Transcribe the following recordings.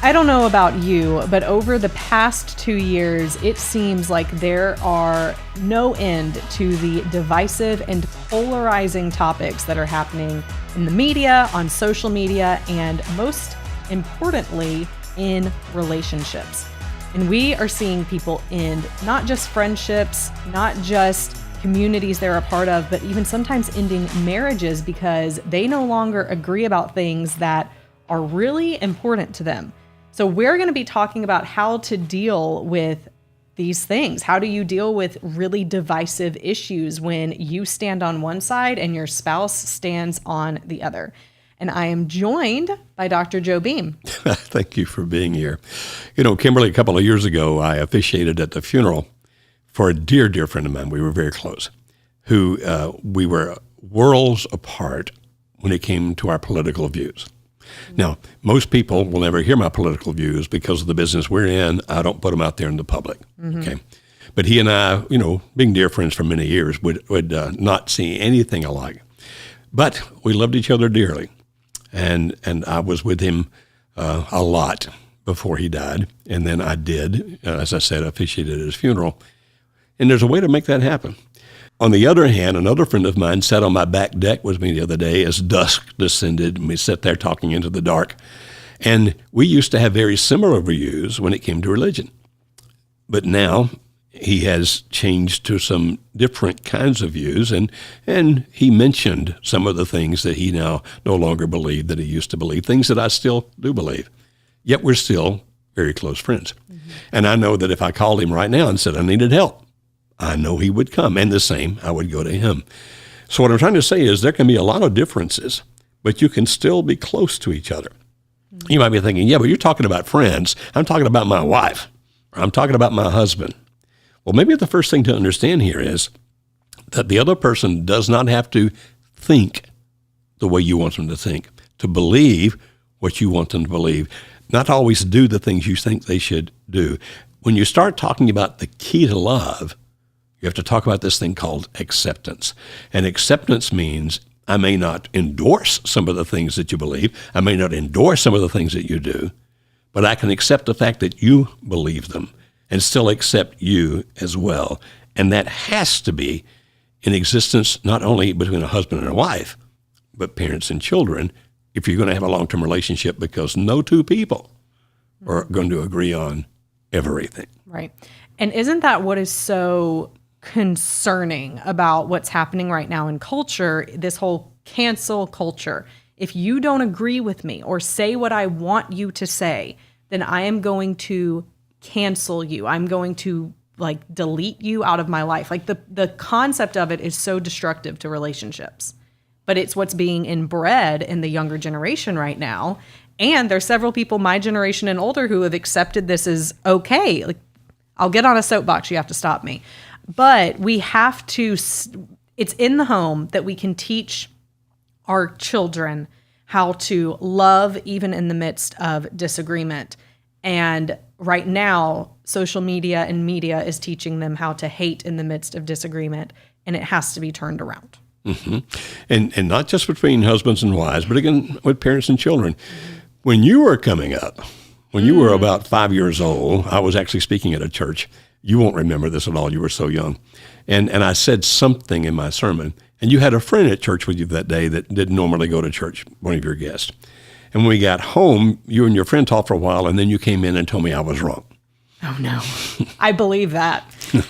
I don't know about you, but over the past 2 years, it seems like there are no end to the divisive and polarizing topics that are happening in the media, on social media, and most importantly, in relationships. And we are seeing people end not just friendships, not just communities they're a part of, but even sometimes ending marriages because they no longer agree about things that are really important to them. So we're going to be talking about how to deal with these things. How do you deal with really divisive issues when you stand on one side and your spouse stands on the other? And I am joined by Dr. Joe Beam. Thank you for being here. You know, Kimberly, a couple of years ago, I officiated at the funeral for a dear, dear friend of mine. We were very close, who we were worlds apart when it came to our political views. Now, most people will never hear my political views because of the business we're in. I don't put them out there in the public. Okay. But he and I, you know, being dear friends for many years, would not see anything alike. But we loved each other dearly. And I was with him a lot before he died. And then I did, as I said, officiated at his funeral. And there's a way to make that happen. On the other hand, another friend of mine sat on my back deck with me the other day as dusk descended, and we sat there talking into the dark. And we used to have very similar views when it came to religion. But now he has changed to some different kinds of views, and he mentioned some of the things that he now no longer believed that he used to believe, things that I still do believe. Yet we're still very close friends. And I know that if I called him right now and said I needed help, I know he would come, and the same, I would go to him. So what I'm trying to say is there can be a lot of differences, but you can still be close to each other. You might be thinking, yeah, but you're talking about friends. I'm talking about my wife, or I'm talking about my husband. Well, maybe the first thing to understand here is that the other person does not have to think the way you want them to think, to believe what you want them to believe, not always do the things you think they should do. When you start talking about the key to love, you have to talk about this thing called acceptance. And acceptance means I may not endorse some of the things that you believe. I may not endorse some of the things that you do, but I can accept the fact that you believe them and still accept you as well. And that has to be in existence not only between a husband and a wife, but parents and children if you're going to have a long-term relationship, because no two people are going to agree on everything. Right. And isn't that what is so concerning about what's happening right now in culture, this whole cancel culture? If you don't agree with me or say what I want you to say, then I am going to cancel you. I'm going to delete you out of my life. The concept of it is so destructive to relationships, but it's what's being inbred in the younger generation right now. And there's several people, my generation and older, who have accepted this as okay. I'll get on a soapbox. You have to stop me. But we have to, it's in the home that we can teach our children how to love even in the midst of disagreement. And right now, social media and media is teaching them how to hate in the midst of disagreement, and it has to be turned around. Mm-hmm. And not just between husbands and wives, but again, with parents and children. When you were coming up, when you were about 5 years old, I was actually speaking at a church. You won't remember this at all. You were so young. And I said something in my sermon, and you had a friend at church with you that day that didn't normally go to church, one of your guests. And when we got home, you and your friend talked for a while, and then you came in and told me I was wrong. Oh, no. I believe that.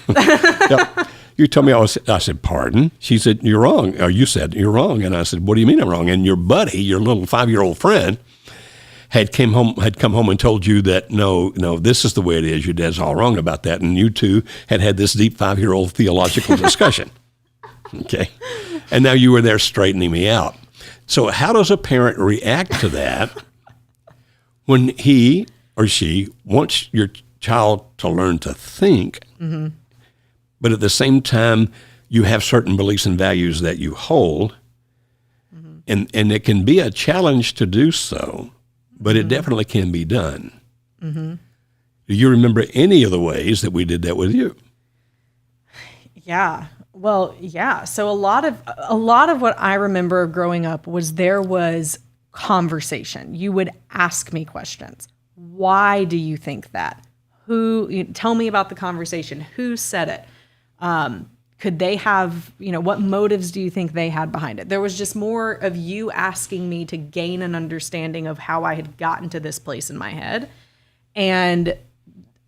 Yep. You told me I said, pardon? She said, you're wrong. Or you said, you're wrong. And I said, what do you mean I'm wrong? And your buddy, your little 5-year-old friend, had come home and told you that, no, this is the way it is. Your dad's all wrong about that. And you two had this deep 5-year-old theological discussion. Okay. And now you were there straightening me out. So how does a parent react to that when he or she wants your child to learn to think, but at the same time, you have certain beliefs and values that you hold, and it can be a challenge to do so, but it definitely can be done. Do you remember any of the ways that we did that with you? Yeah. Well, yeah. So a lot of what I remember growing up was there was conversation. You would ask me questions. Why do you think that? Tell me about the conversation. Who said it? Could they have, what motives do you think they had behind it? There was just more of you asking me to gain an understanding of how I had gotten to this place in my head. And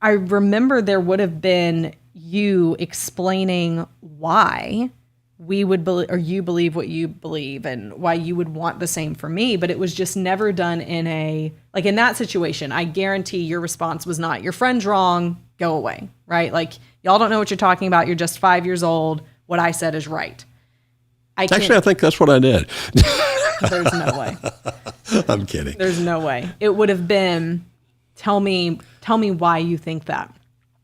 I remember there would have been you explaining why we would believe, or you believe what you believe, and why you would want the same for me. But it was just never done in in that situation. I guarantee your response was not, your friend's wrong, go away, right? Like, y'all don't know what you're talking about. You're just 5 years old. What I said is right. Actually, I think that's what I did. There's no way. I'm kidding. There's no way. It would have been, tell me why you think that.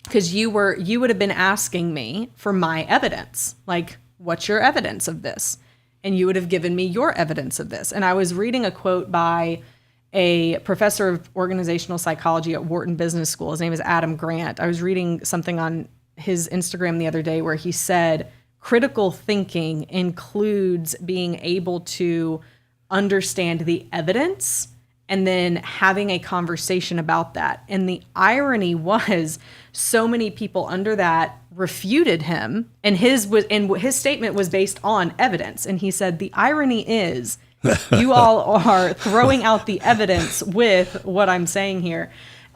Because you would have been asking me for my evidence. Like, what's your evidence of this? And you would have given me your evidence of this. And I was reading a quote by a professor of organizational psychology at Wharton Business School. His name is Adam Grant. I was reading something on his Instagram the other day where he said critical thinking includes being able to understand the evidence and then having a conversation about that. And the irony was, so many people under that refuted him, and his statement was based on evidence. And he said, the irony is you all are throwing out the evidence with what I'm saying here.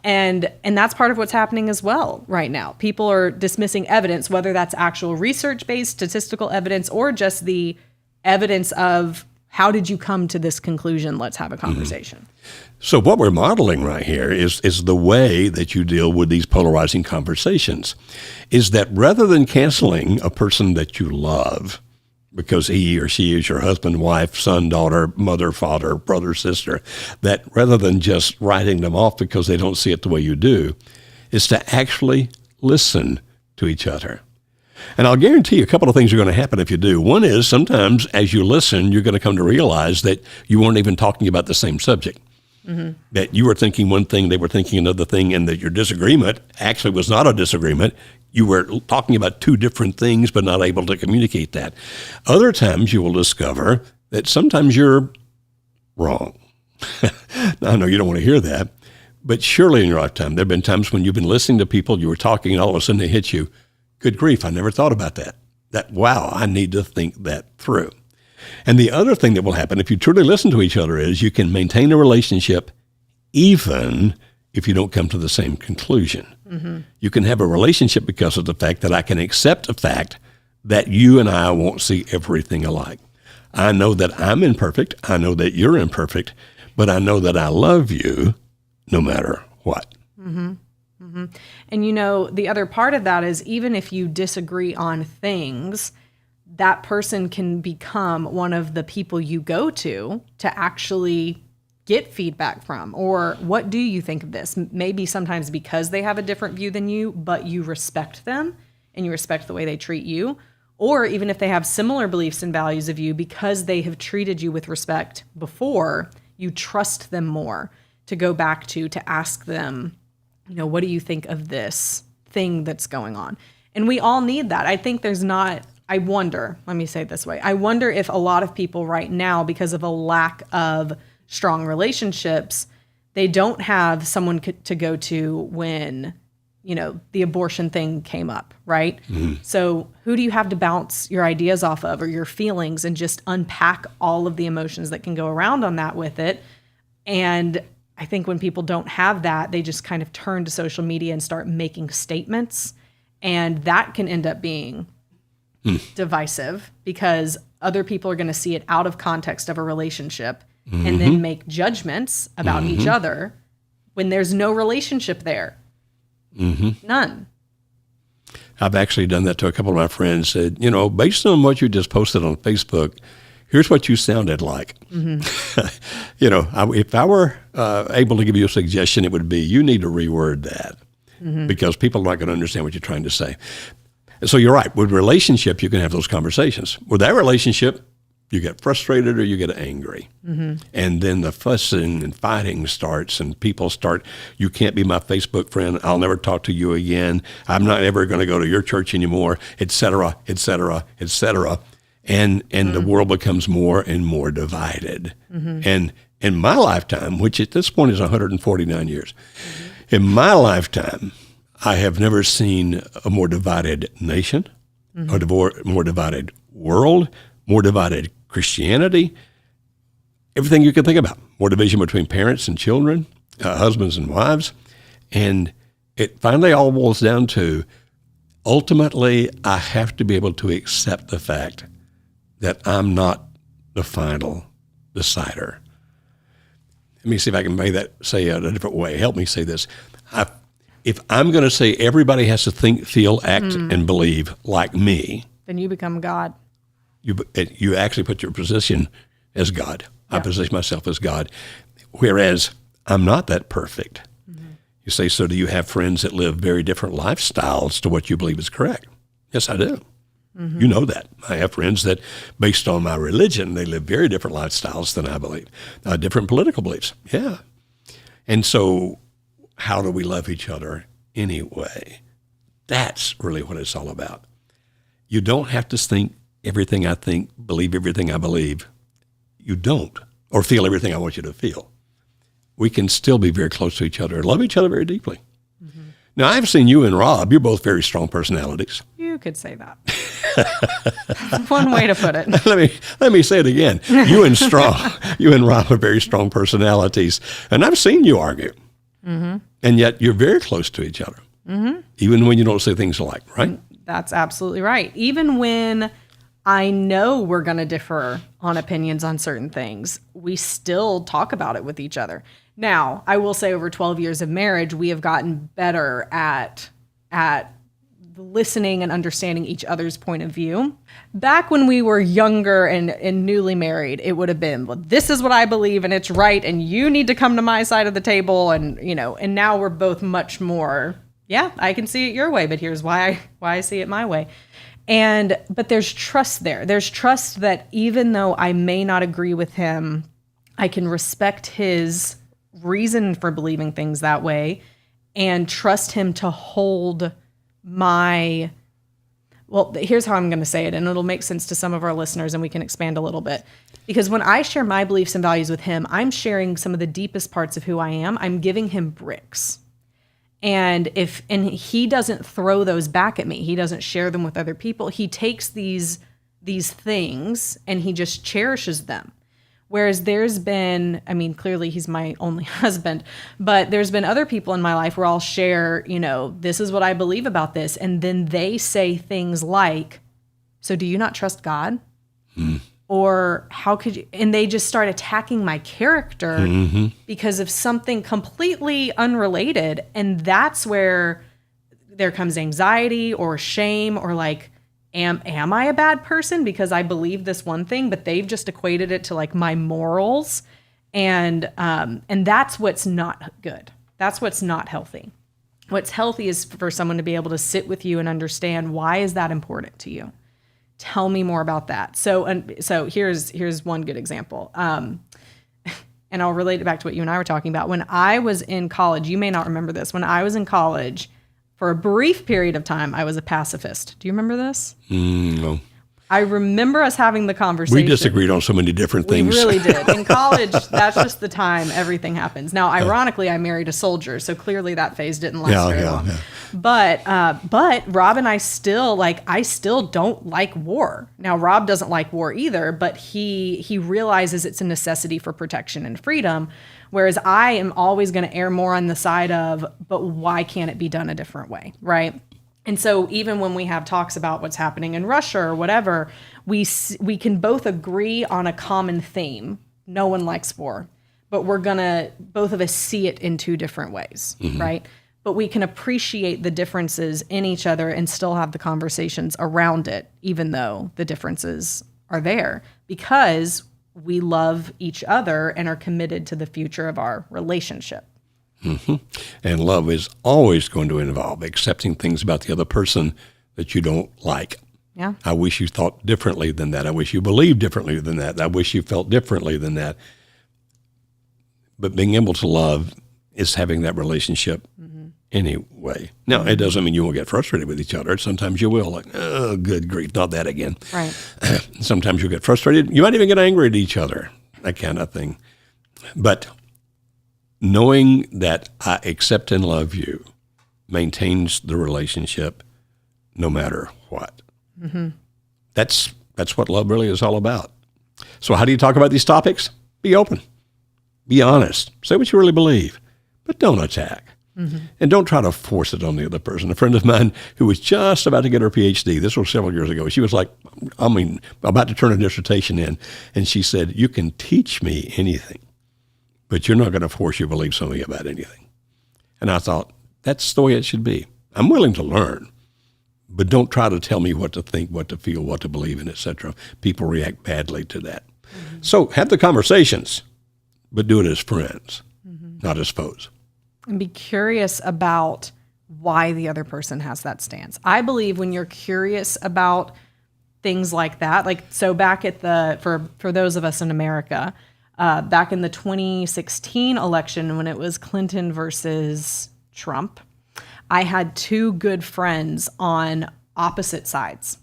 And that's part of what's happening as well right now. People are dismissing evidence, whether that's actual research-based statistical evidence or just the evidence of, how did you come to this conclusion? Let's have a conversation. So what we're modeling right here is the way that you deal with these polarizing conversations, is that rather than canceling a person that you love because he or she is your husband, wife, son, daughter, mother, father, brother, sister, that rather than just writing them off because they don't see it the way you do, is to actually listen to each other. And I'll guarantee you a couple of things are going to happen if you do. One is, sometimes as you listen, you're going to come to realize that you weren't even talking about the same subject. Mm-hmm. That you were thinking one thing, they were thinking another thing, and that your disagreement actually was not a disagreement. You were talking about two different things, but not able to communicate that. Other times you will discover that sometimes you're wrong. Now, I know you don't want to hear that, but surely in your lifetime, there have been times when you've been listening to people, you were talking, and all of a sudden they hit you. Good grief, I never thought about that. Wow, I need to think that through. And the other thing that will happen if you truly listen to each other is you can maintain a relationship even if you don't come to the same conclusion. Mm-hmm. You can have a relationship because of the fact that I can accept the fact that you and I won't see everything alike. I know that I'm imperfect. I know that you're imperfect, but I know that I love you no matter what. Mm-hmm. Mm-hmm. And the other part of that is, even if you disagree on things, that person can become one of the people you go to actually get feedback from. Or, what do you think of this? Maybe sometimes because they have a different view than you, but you respect them and you respect the way they treat you. Or even if they have similar beliefs and values of you, because they have treated you with respect before, you trust them more to go back to ask them, what do you think of this thing that's going on? And we all need that. I think I wonder, let me say it this way. I wonder if a lot of people right now, because of a lack of strong relationships, they don't have someone to go to when, the abortion thing came up, right? Mm-hmm. So who do you have to bounce your ideas off of, or your feelings, and just unpack all of the emotions that can go around on that with it? And I think when people don't have that, they just kind of turn to social media and start making statements. And that can end up being divisive, because other people are going to see it out of context of a relationship, mm-hmm. and then make judgments about mm-hmm. each other when there's no relationship there. Mm-hmm. None. I've actually done that to a couple of my friends. Said, based on what you just posted on Facebook, here's what you sounded like. Mm-hmm. If I were able to give you a suggestion, it would be, you need to reword that, mm-hmm. because people are not going to understand what you're trying to say. So you're right. With relationship, you can have those conversations. With that relationship, you get frustrated or you get angry. Mm-hmm. And then the fussing and fighting starts, and people start, you can't be my Facebook friend. I'll never talk to you again. I'm not ever going to go to your church anymore, et cetera, et cetera, et cetera. And mm-hmm. the world becomes more and more divided. Mm-hmm. And in my lifetime, which at this point is 149 years, in my lifetime, I have never seen a more divided nation, a more divided world, more divided Christianity, everything you can think about. More division between parents and children, husbands and wives. And it finally all boils down to, ultimately, I have to be able to accept the fact that I'm not the final decider. Let me see if I can say it a different way. Help me say this. If I'm going to say everybody has to think, feel, act, and believe like me, then you become God. You actually put your position as God. I position myself as God, whereas I'm not that perfect. You say, so do you have friends that live very different lifestyles to what you believe is correct? Yes, I do. You know that. I have friends that, based on my religion, they live very different lifestyles than I believe, different political beliefs. Yeah. And so how do we love each other anyway? That's really what it's all about. You don't have to think everything I think, believe everything I believe. You don't, or feel everything I want you to feel. We can still be very close to each other and love each other very deeply. Now, I've seen you and Rob. You're both very strong personalities. You could say that. That's one way to put it. Let me say it again. You and Rob are very strong personalities. And I've seen you argue. And yet you're very close to each other. Even when you don't say things alike, right? That's absolutely right. Even when I know we're going to differ on opinions on certain things, we still talk about it with each other. Now, I will say over 12 years of marriage, we have gotten better at listening and understanding each other's point of view. Back when we were younger and newly married, it would have been, well, this is what I believe and it's right, and you need to come to my side of the table. And, and now we're both much more, yeah, I can see it your way, but here's why I see it my way. But there's trust there. There's trust that even though I may not agree with him, I can respect his reason for believing things that way and trust him to hold here's how I'm going to say it, and it'll make sense to some of our listeners and we can expand a little bit. Because when I share my beliefs and values with him, I'm sharing some of the deepest parts of who I am. I'm giving him bricks. And he doesn't throw those back at me. He doesn't share them with other people. He takes these things and he just cherishes them. Whereas there's been, clearly he's my only husband, but there's been other people in my life where I'll share, this is what I believe about this. And then they say things like, so do you not trust God? Or how could you? And they just start attacking my character because of something completely unrelated. And that's where there comes anxiety or shame or like, am I a bad person because I believe this one thing, but they've just equated it to like my morals. And that's what's not good. That's what's not healthy. What's healthy is for someone to be able to sit with you and understand, why is that important to you? Tell me more about that. So here's one good example. And I'll relate it back to what you and I were talking about. When I was in college, you may not remember this. When I was in college, for a brief period of time, I was a pacifist. Do you remember this? No. I remember us having the conversation. We disagreed on so many different things. We really did. In college, that's just the time everything happens. Now, ironically, I married a soldier, so clearly that phase didn't last very long. Yeah. But Rob and I still don't like war. Now, Rob doesn't like war either, but he realizes it's a necessity for protection and freedom, whereas I am always going to err more on the side of, but why can't it be done a different way, right? And so even when we have talks about what's happening in Russia or whatever, we can both agree on a common theme. No one likes war, but we're going to, both of us see it in two different ways, right? But we can appreciate the differences in each other and still have the conversations around it, even though the differences are there, because we love each other and are committed to the future of our relationship. And love is always going to involve accepting things about the other person that you don't like. Yeah. I wish you thought differently than that. I wish you believed differently than that. I wish you felt differently than that. But being able to love is having that relationship anyway. Now, it doesn't mean you won't get frustrated with each other. Sometimes you will, like, oh, good grief, not that again. Right. Sometimes you'll get frustrated. You might even get angry at each other, that kind of thing. But knowing that I accept and love you maintains the relationship no matter what. Mm-hmm. That's what love really is all about. So how do you talk about these topics? Be open. Be honest. Say what you really believe, but don't attack. Mm-hmm. And don't try to force it on the other person. A friend of mine who was just about to get her PhD, this was several years ago, she was like, about to turn a dissertation in, and she said, you can teach me anything, but you're not going to force you to believe something about anything. And I thought, that's the way it should be. I'm willing to learn, but don't try to tell me what to think, what to feel, what to believe in, etc. People react badly to that. Mm-hmm. So have the conversations, but do it as friends, not as foes. And be curious about why the other person has that stance. I believe when you're curious about things like that, like, so back at for those of us in America, back in the 2016 election when it was Clinton versus Trump, I had two good friends on opposite sides.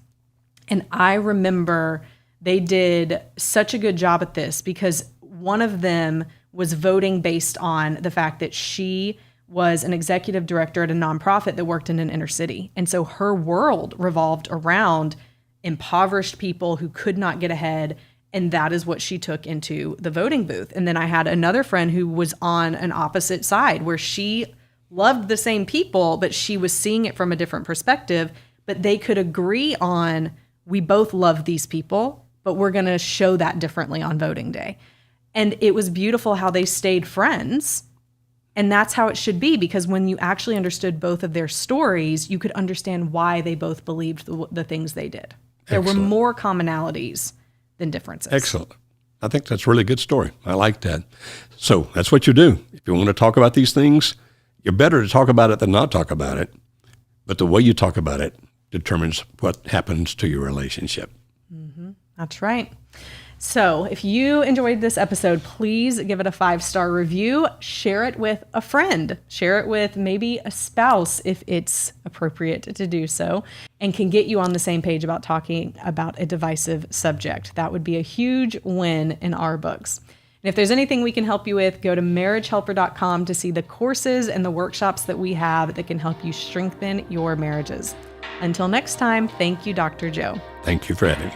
And I remember they did such a good job at this because one of them was voting based on the fact that she was an executive director at a nonprofit that worked in an inner city. And so her world revolved around impoverished people who could not get ahead. And that is what she took into the voting booth. And then I had another friend who was on an opposite side where she loved the same people, but she was seeing it from a different perspective. But they could agree on, we both love these people, but we're going to show that differently on voting day. And it was beautiful how they stayed friends. And that's how it should be, because when you actually understood both of their stories, you could understand why they both believed the things they did. There were more commonalities than differences. Excellent. I think that's a really good story. I like that. So that's what you do. If you want to talk about these things, you're better to talk about it than not talk about it. But the way you talk about it determines what happens to your relationship. Mm-hmm. That's right. So if you enjoyed this episode, please give it a 5-star review. Share it with a friend. Share it with maybe a spouse if it's appropriate to do so, and can get you on the same page about talking about a divisive subject. That would be a huge win in our books. And if there's anything we can help you with, go to marriagehelper.com to see the courses and the workshops that we have that can help you strengthen your marriages. Until next time, thank you, Dr. Joe. Thank you for having me.